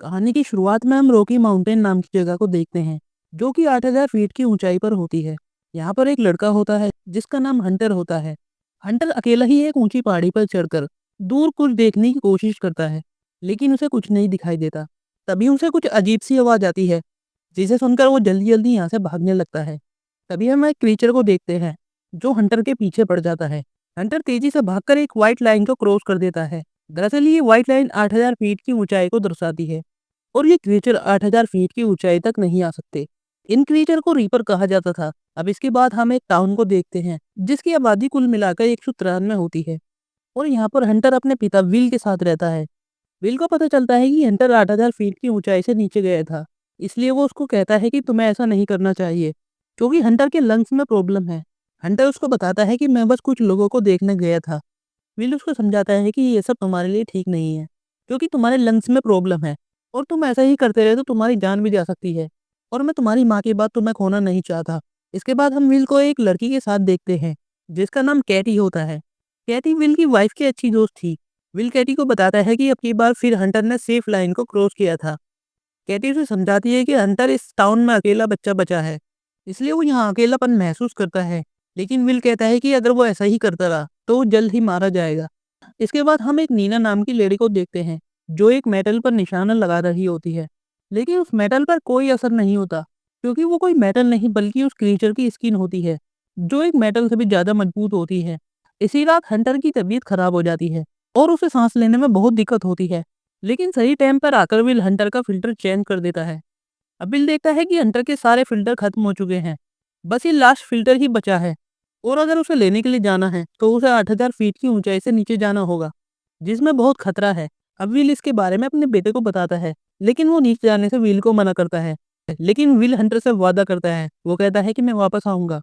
कहानी की शुरुआत में हम रॉकी माउंटेन नाम की जगह को देखते हैं, जो कि 8000 फीट की ऊंचाई पर होती है। यहाँ पर एक लड़का होता है जिसका नाम हंटर होता है। हंटर अकेला ही एक ऊंची पहाड़ी पर चढ़कर दूर कुछ देखने की कोशिश करता है, लेकिन उसे कुछ नहीं दिखाई देता। तभी उसे कुछ अजीब सी आवाज आती है, जिसे सुनकर वो जल्दी जल्दी यहाँ से भागने लगता है। तभी हम एक क्रीचर को देखते हैं जो हंटर के पीछे पड़ जाता है। हंटर तेजी से भागकर एक व्हाइट लाइन को क्रॉस कर देता है। दरअसल ये व्हाइट लाइन 8000 फीट की ऊंचाई को दर्शाती है और ये क्रीचर 8000 फीट की ऊंचाई तक नहीं आ सकते। इन क्रीचर को रीपर कहा जाता था। अब इसके बाद हम एक टाउन को देखते हैं जिसकी आबादी कुल मिलाकर 193 होती है और यहाँ पर हंटर अपने पिता विल के साथ रहता है। विल को पता चलता है कि हंटर 8000 फीट की ऊंचाई से नीचे गया था, इसलिए वो उसको कहता है कि तुम्हें ऐसा नहीं करना चाहिए क्योंकि हंटर के लंग्स में प्रॉब्लम है। हंटर उसको बताता है कि मैं बस कुछ लोगों को देखने गया था। विल उसको समझाता है कि ये सब तुम्हारे लिए ठीक नहीं है क्योंकि तुम्हारे लंग्स में प्रॉब्लम है और तुम ऐसा ही करते रहे तो तुम्हारी जान भी जा सकती है और मैं तुम्हारी माँ की बात तुम्हें खोना नहीं चाहता। इसके बाद हम विल को एक लड़की के साथ देखते हैं जिसका नाम कैटी होता है। कैटी विल की वाइफ की अच्छी दोस्त थी। विल कैटी को बताता है कि अब की बार फिर हंटर ने सेफ लाइन को क्रॉस किया था। कैटी उसे समझाती है कि हंटर इस टाउन में अकेला बच्चा बचा है, इसलिए वो यहाँ अकेलापन महसूस करता है। लेकिन विल कहता है कि अगर वो ऐसा ही करता रहा तो वो जल्द ही मारा जाएगा। इसके बाद हम एक नीना नाम की लेडी को देखते हैं जो एक मेटल पर निशाना लगा रही होती है, लेकिन उस मेटल पर कोई असर नहीं होता क्योंकि वो कोई मेटल नहीं बल्कि उस क्रीचर की स्किन होती है जो एक मेटल से भी ज्यादा मजबूत होती है। इसी रात हंटर की तबीयत खराब हो जाती है और उसे सांस लेने में बहुत दिक्कत होती है, लेकिन सही टाइम पर आकर विल हंटर का फिल्टर चेंज कर देता है। अब विल देखता है कि हंटर के सारे फिल्टर खत्म हो चुके हैं, बस ये लास्ट फिल्टर ही बचा है और अगर उसे लेने के लिए जाना है तो उसे 8000 फीट की ऊंचाई से नीचे जाना होगा, जिसमें बहुत खतरा है। अब विल इसके बारे में अपने बेटे को बताता है, लेकिन वो नीचे जाने से विल को मना करता है। लेकिन विल हंटर से वादा करता है, वो कहता है कि मैं वापस आऊंगा।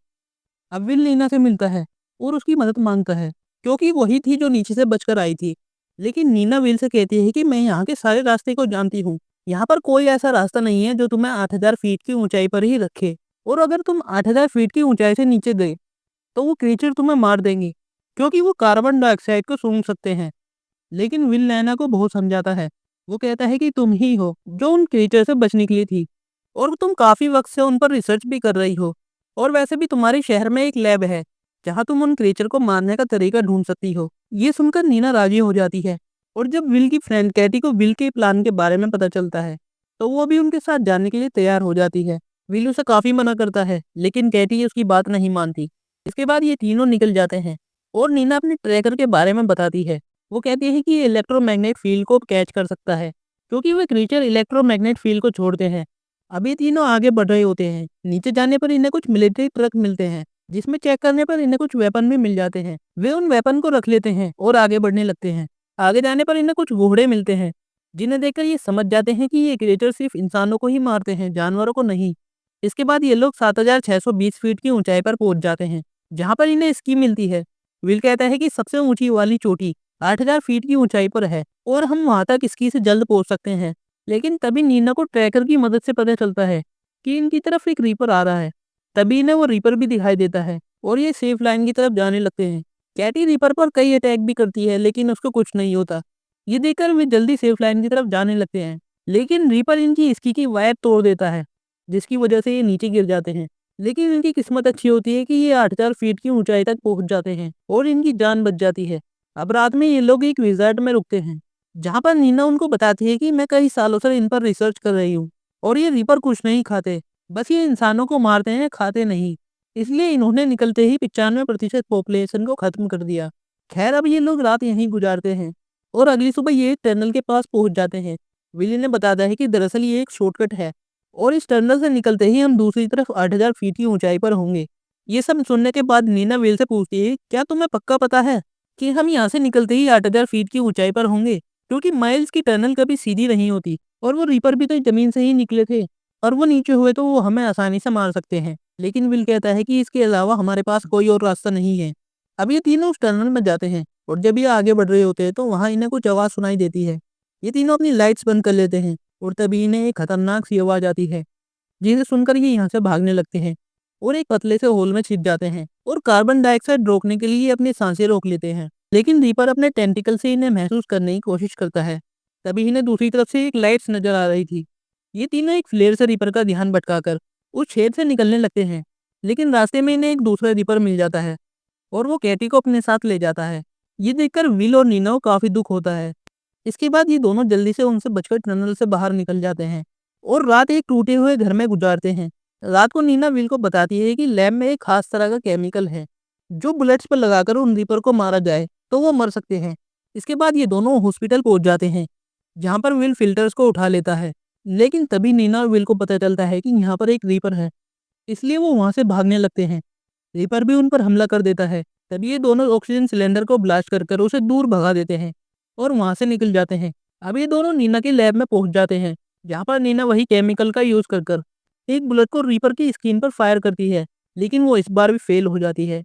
अब विल नीना से मिलता है और उसकी मदद मांगता है क्योंकि वही थी जो नीचे से बचकर आई थी। लेकिन नीना विल से कहती है कि मैं यहाँ के सारे रास्ते को जानती हूँ, यहाँ पर कोई ऐसा रास्ता नहीं है जो तुम्हें 8000 फीट की ऊंचाई पर ही रखे, और अगर तुम 8000 फीट की ऊंचाई से नीचे गए तो वो क्रीचर तुम्हें मार देंगे क्योंकि वो कार्बन डाइऑक्साइड को सूंघ सकते हैं। लेकिन विल नैना को बहुत समझाता है। वो कहता है कि तुम ही हो जो उन क्रीचर से बचने के लिए थी और तुम काफी वक्त से उन पर रिसर्च भी कर रही हो, और वैसे भी तुम्हारे शहर में एक लैब है जहाँ तुम उन क्रीचर को मारने का तरीका ढूंढ सकती हो। ये सुनकर नीना राजी हो जाती है और जब विल की फ्रेंड कैटी को विल के प्लान के बारे में पता चलता है तो वो भी उनके साथ जाने के लिए तैयार हो जाती है। विल उसे काफी मना करता है लेकिन कैटी उसकी बात नहीं मानती। इसके बाद ये तीनों निकल जाते हैं और नीना अपने ट्रैकर के बारे में बताती है। वो कहती है कि ये इलेक्ट्रोमैग्नेट फील्ड को कैच कर सकता है क्योंकि वे क्रीचर इलेक्ट्रोमैग्नेट फील्ड को छोड़ते हैं। अब ये तीनों आगे बढ़ रहे होते हैं। नीचे जाने पर इन्हें कुछ मिलिट्री ट्रक मिलते हैं जिसमें चेक करने पर इन्हें कुछ वेपन भी मिल जाते हैं। वे उन वेपन को रख लेते हैं और आगे बढ़ने लगते हैं। आगे जाने पर इन्हें कुछ घोड़े मिलते हैं जिन्हें देखकर ये समझ जाते हैं कि ये क्रिएचर सिर्फ इंसानों को ही मारते हैं, जानवरों को नहीं। इसके बाद ये लोग 7620 फीट की ऊंचाई पर पहुंच जाते हैं जहां पर इन्हें स्की मिलती है। विल कहता है कि सबसे ऊंची वाली चोटी 8000 फीट की ऊंचाई पर है और हम वहां तक स्की से जल्द पहुंच सकते हैं। लेकिन तभी नीना को ट्रैकर की मदद से पता चलता है कि इनकी तरफ एक रीपर आ रहा है। तभी इन्हें वो रीपर भी दिखाई देता है और ये सेफ लाइन की तरफ जाने लगते हैं। कैटी रीपर पर कई अटैक भी करती है लेकिन उसको कुछ नहीं होता। ये देखकर वे जल्दी सेफ लाइन की तरफ जाने लगते हैं, लेकिन रीपर इनकी स्की की वायर तोड़ देता है जिसकी वजह से ये नीचे गिर जाते हैं। लेकिन इनकी किस्मत अच्छी होती है कि ये 8000 फीट की ऊंचाई तक पहुंच जाते हैं और इनकी जान बच जाती है। अब रात में ये लोग एक रिजॉर्ट में रुकते हैं जहाँ पर नीना उनको बताती है कि मैं कई सालों से इन पर रिसर्च कर रही हूँ और ये रीपर कुछ नहीं खाते, बस ये इंसानों को मारते हैं, खाते नहीं। इसलिए इन्होंने निकलते ही 95% पॉपुलेशन को खत्म कर दिया। खैर अब ये लोग रात यहीं गुजारते हैं और अगली सुबह ये एक टनल के पास पहुंच जाते हैं। विली ने बताता है कि दरअसल ये एक शॉर्टकट है और इस टनल से निकलते ही हम दूसरी तरफ 8000 फीट की ऊंचाई पर होंगे। ये सब सुनने के बाद नीना विल से पूछती है, क्या तुम्हें पक्का पता है कि हम यहाँ से निकलते ही 8000 फीट की ऊंचाई पर होंगे? क्योंकि माइल्स की टनल कभी सीधी नहीं होती और वो रीपर भी तो जमीन से ही निकले थे और वो नीचे हुए तो वो हमें आसानी से मार सकते हैं। लेकिन विल कहता है कि इसके अलावा हमारे पास कोई और रास्ता नहीं है। अब ये तीनों उस टनल में जाते हैं और जब ये आगे बढ़ रहे होते हैं तो वहाँ इन्हें कुछ आवाज़ सुनाई देती है। ये तीनों अपनी लाइट्स बंद कर लेते हैं और तभी इन्हें एक खतरनाक सी आवाज़ आती है जिसे सुनकर ये यहाँ से भागने लगते हैं और एक पतले से होल में छिप जाते हैं और कार्बन डाइऑक्साइड रोकने के लिए अपनी सांसें रोक लेते हैं। लेकिन रीपर अपने टेंटिकल से इन्हें महसूस करने की कोशिश करता है तभी इन्हें दूसरी तरफ से एक लाइट्स नजर आ रही थी। ये तीनों एक फ्लेयर से रीपर का ध्यान भटकाकर उस छेद से निकलने लगते हैं, लेकिन रास्ते में इन्हें एक दूसरा रीपर मिल जाता है और वो कैटी को अपने साथ ले जाता है। ये देखकर विल और नीना को काफी दुख होता है। इसके बाद ये दोनों जल्दी से उनसे बचकर टनल से बाहर निकल जाते हैं और रात एक टूटे हुए घर में गुजारते हैं। रात को नीना विल को बताती है कि लैब में एक खास तरह का केमिकल है जो बुलेट्स पर लगाकर उन रीपर को मारा जाए तो वो मर सकते हैं। इसके बाद ये दोनों हॉस्पिटल पहुंच जाते हैं, जहाँ पर विल फिल्टर्स को उठा लेता है, लेकिन तभी नीना और विल को पता चलता है कि यहाँ पर एक रीपर है, इसलिए वो वहाँ से भागने लगते हैं। रीपर भी उन पर हमला कर देता है। तभी ये दोनों ऑक्सीजन सिलेंडर को ब्लास्ट कर उसे दूर भगा देते हैं और वहाँ से निकल जाते हैं। अब ये दोनों नीना के लैब में पहुंच जाते हैं, जहाँ पर नीना वही केमिकल का यूज कर एक बुलेट को रीपर की स्किन पर फायर करती है, लेकिन वो इस बार भी फेल हो जाती है।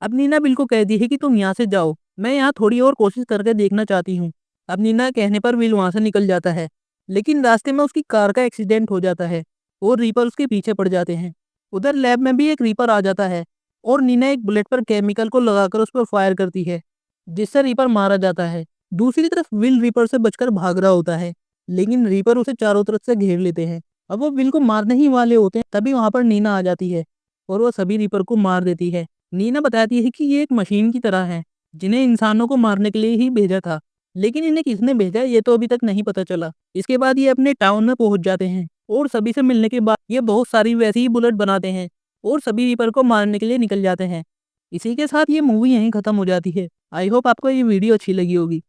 अब नीना बिल को कहती है कि तुम यहाँ से जाओ, मैं यहाँ थोड़ी और कोशिश करके देखना चाहती हूँ। अब नीना के कहने पर विल वहाँ से निकल जाता है, लेकिन रास्ते में उसकी कार का एक्सीडेंट हो जाता है और रीपर उसके पीछे पड़ जाते हैं। उधर लैब में भी एक रीपर आ जाता है और नीना एक बुलेट पर केमिकल को लगाकर उस पर फायर करती है, जिससे रीपर मारा जाता है। दूसरी तरफ विल रीपर से बचकर भाग रहा होता है, लेकिन रीपर उसे चारों तरफ से घेर लेते हैं। अब वो विल को मारने ही वाले होते हैं, तभी वहां पर नीना आ जाती है और वो सभी रीपर को मार देती है। नीना बताती है कि ये एक मशीन की तरह है, जिन्हें इंसानों को मारने के लिए ही भेजा था, लेकिन इन्हें किसने भेजा ये तो अभी तक नहीं पता चला। इसके बाद ये अपने टाउन में पहुंच जाते हैं और सभी से मिलने के बाद ये बहुत सारी वैसी ही बुलेट बनाते हैं और सभी रीपर को मारने के लिए निकल जाते हैं। इसी के साथ ये मूवी यहीं खत्म हो जाती है। आई होप आपको ये वीडियो अच्छी लगी होगी।